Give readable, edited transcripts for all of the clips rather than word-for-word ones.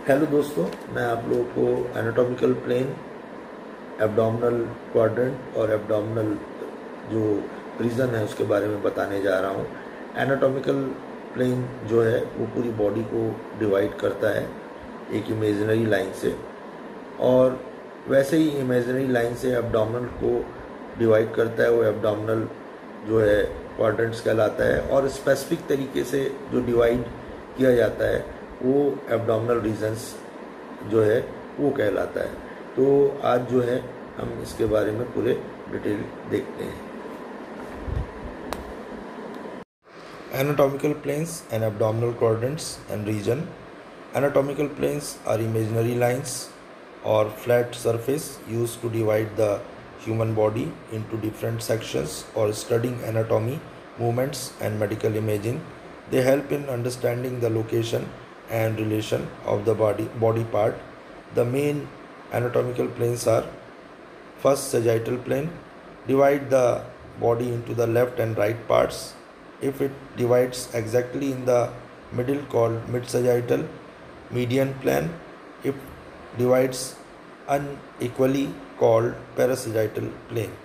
Hello दोस्तों, मैं आप लोगों को एनाटॉमिकल प्लेन, एब्डोमिनल क्वाड्रेंट और एब्डोमिनल जो रीजन है उसके बारे में बताने जा रहा हूँ। एनाटॉमिकल प्लेन जो है वो पूरी बॉडी को डिवाइड करता है एक इमेजिनरी लाइन से, और वैसे ही इमेजिनरी लाइन से एब्डोमिनल को डिवाइड करता है। वो एब्डोमिनल जो है क्वाड्रेंट्स कहलाता है, और स्पेसिफिक तरीके से जो डिवाइड किया जाता है वो एब्डोमिनल रीजन्स जो है वो कहलाता है। तो आज जो है हम इसके बारे में पूरे डिटेल देखते हैं। Anatomical planes and abdominal quadrants and region. Anatomical planes are imaginary lines or flat surface used to divide the human body into different sections or studying anatomy, movements and medical imaging. They help in understanding the location and relation of the body part. The main anatomical planes are: first, sagittal plane, divide the body into the left and right parts. If it divides exactly in the middle, called mid-sagittal. Median plane, if divides unequally, called parasagittal plane.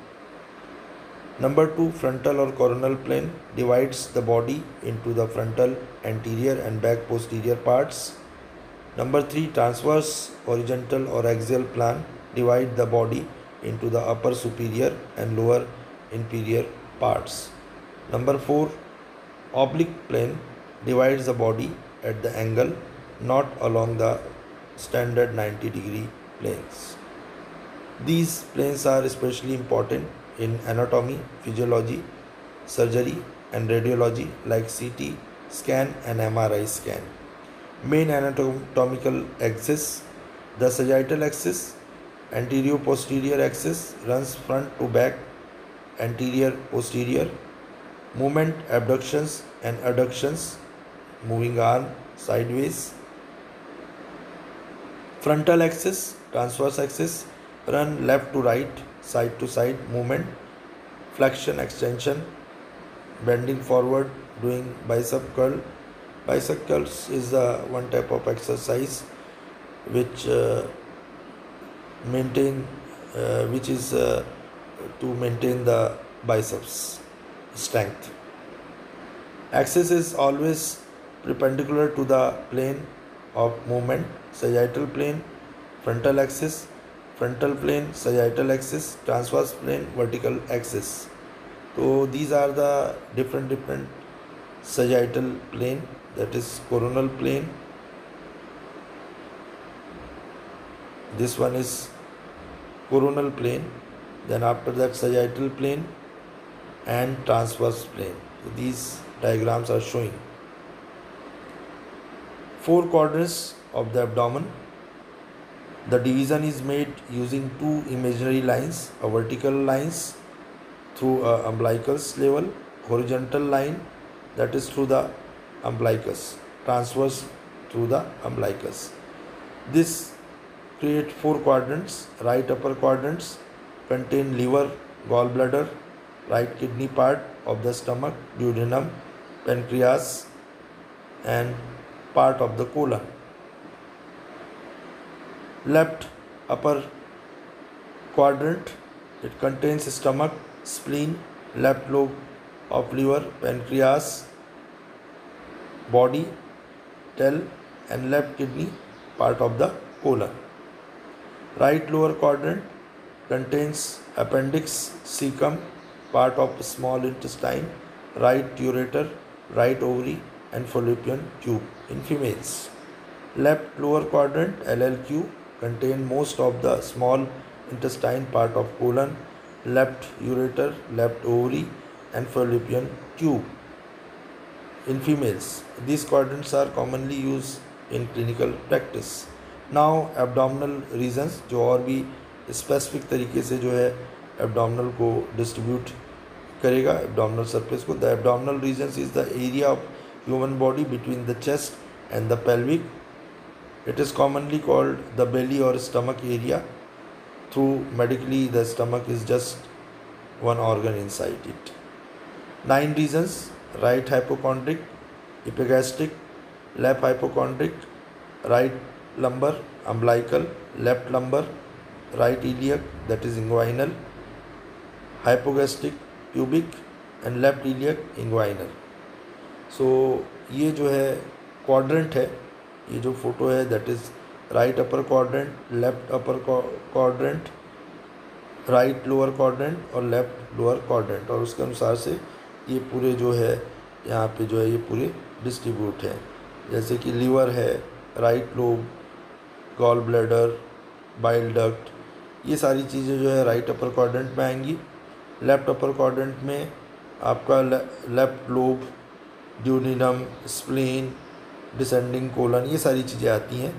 Number 2, frontal or coronal plane, divides the body into the frontal, anterior and back posterior parts. Number 3, transverse, horizontal or axial plane, divide the body into the upper superior and lower inferior parts. Number 4, oblique plane, divides the body at the angle, not along the standard 90-degree planes. These planes are especially important in anatomy, physiology, surgery and radiology like CT scan and MRI scan. Main anatomical axis: the sagittal axis, anterior-posterior axis, runs front to back, anterior-posterior. Movement: abductions and adductions, moving arm sideways. Frontal axis, transverse axis, run left to right, side to side movement. Flexion, extension, bending forward, doing bicep curl. Bicep curls is one type of exercise which is to maintain the biceps strength. Axis is always perpendicular to the plane of movement. Sagittal plane, frontal axis, frontal plane, sagittal axis, transverse plane, vertical axis. So these are the different sagittal plane, that is coronal plane. This one is coronal plane, then after that sagittal plane and transverse plane. So these diagrams are showing 4 quadrants of the abdomen. The division is made using 2 imaginary lines, a vertical lines through a umbilicus level, horizontal line that is through the umbilicus, transverse through the umbilicus. This create 4 quadrants. Right upper quadrants contain liver, gallbladder, right kidney part of the stomach, duodenum, pancreas and part of the colon. Left upper quadrant, it contains stomach, spleen, left lobe of liver, pancreas, body, tail and left kidney, part of the colon. Right lower quadrant contains appendix, cecum, part of small intestine, right ureter, right ovary and fallopian tube in females. Left lower quadrant, LLQ, contain most of the small intestine, part of colon, left ureter, left ovary and fallopian tube in females. These quadrants are commonly used in clinical practice. Now abdominal regions, जो और भी specific तरीके से जो है abdominal को distribute करेगा abdominal surface को. The abdominal regions is the area of human body between the chest and the pelvic. It is commonly called the belly or stomach area. Through medically, the stomach is just one organ inside it. 9 regions: right hypochondric, epigastric, left hypochondric, right lumbar umbilical, left lumbar right iliac that is inguinal, hypogastric pubic and left iliac inguinal. सो ये जो है quadrant है, ये जो photo है that is right upper quadrant, left upper quadrant, right lower quadrant और left lower quadrant, और उसके अनुसार से ये पूरे जो है यहाँ पे जो है ये पूरे डिस्ट्रीब्यूट हैं। जैसे कि लीवर है, right lobe, gall bladder, bile duct, ये सारी चीज़ें जो है राइट अपर क्वाड्रेंट में आएंगी। लेफ्ट अपर क्वाड्रेंट में आपका left lobe, duodenum, spleen, descending colon, ये सारी चीज़ें आती हैं।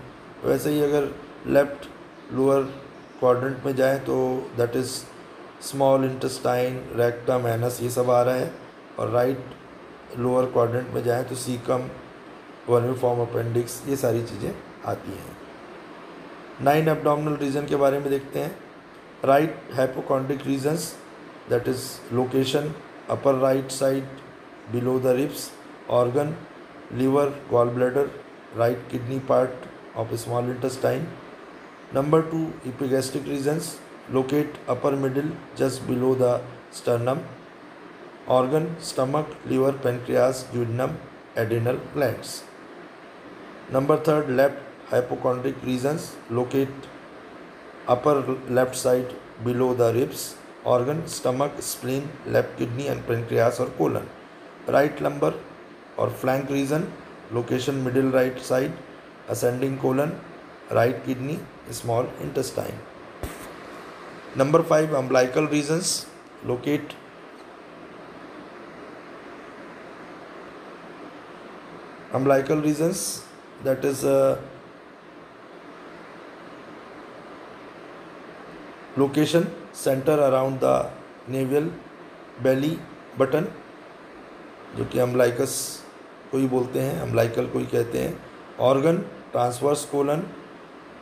वैसे ही अगर लेफ्ट लोअर क्वाड्रेंट में जाएं तो that is small intestine, rectum, anus, ये सब आ रहा है। और राइट लोअर क्वाड्रेंट में जाएं तो सीकम, वर्मिफॉर्म अपेंडिक्स, ये सारी चीज़ें आती हैं। 9 एब्डोमिनल रीजन के बारे में देखते हैं। Right hypochondriac regions that is location upper right side below the ribs, organ, liver, gallbladder, right kidney part of small intestine. Number 2, epigastric regions locate upper middle just below the sternum, organ, stomach, liver, pancreas, duodenum, adrenal glands. Number 3, left hypochondric regions locate upper left side below the ribs, organ, stomach, spleen, left kidney and pancreas or colon. Right lumbar और flank region location middle right side, ascending colon, right kidney, small intestine. Number 5 umbilical regions locate umbilical regions that is location center around the navel belly button, जो कि umbilicus कोई बोलते हैं, umbilical कोई कहते हैं. Organ transverse colon,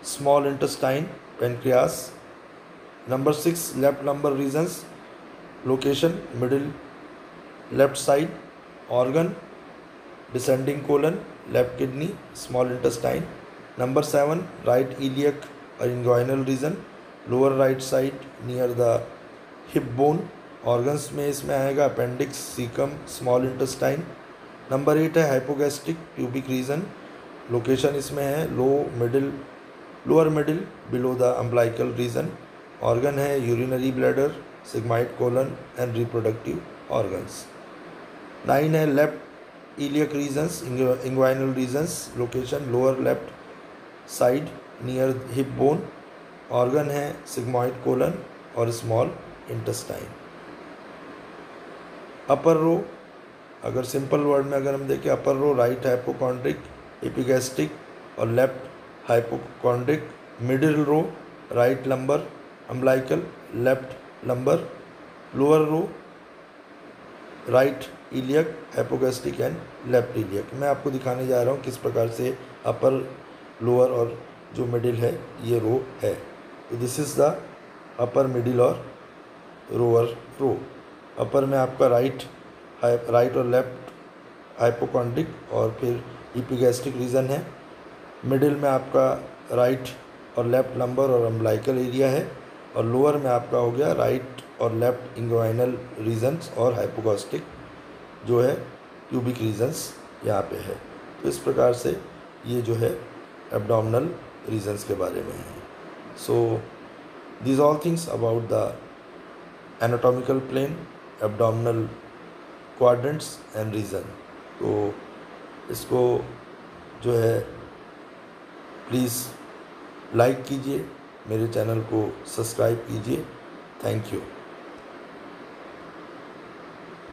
small intestine, pancreas. Number 6 left lumbar regions location middle left side, organ descending colon, left kidney, small intestine. Number 7 right iliac और inguinal region lower right side near the hip bone. Organs में इसमें आएगा appendix, caecum, small intestine. Number 8 है hypogastric pubic region, location इसमें है lower middle below the umbilical region. Organ है urinary bladder, sigmoid colon and reproductive organs. 9 है left iliac regions inguinal regions, location lower left side near hip bone. Organ है sigmoid colon और small intestine. Upper row, अगर simple word में अगर हम देखें, upper row right hypochondriac, epigastric और left hypochondriac. Middle row right lumbar umbilical, left lumbar. Lower row right iliac, hypogastric and left iliac. मैं आपको दिखाने जा रहा हूँ किस प्रकार से अपर, लोअर और जो मिडिल है ये रो है. तो this is the upper, middle और लोअर रो. अपर में आपका राइट और लेफ्ट हाइपोकॉन्ड्रिक और फिर एपिगैस्ट्रिक रीजन है. मिडिल में आपका राइट और लेफ्ट लंबर और अम्बलाइकल एरिया है. और लोअर में आपका हो गया राइट और लेफ्ट इंग्वाइनल रीजन्स और हाइपोगैस्ट्रिक जो है प्यूबिक रीजन्स यहाँ पे है. तो इस प्रकार से ये जो है एब्डोमिनल रीजन्स के बारे में है. सो these all things about the anatomical plane, abdominal quadrants and region. तो इसको जो है प्लीज़ लाइक कीजिए, मेरे चैनल को सब्सक्राइब कीजिए. Thank you.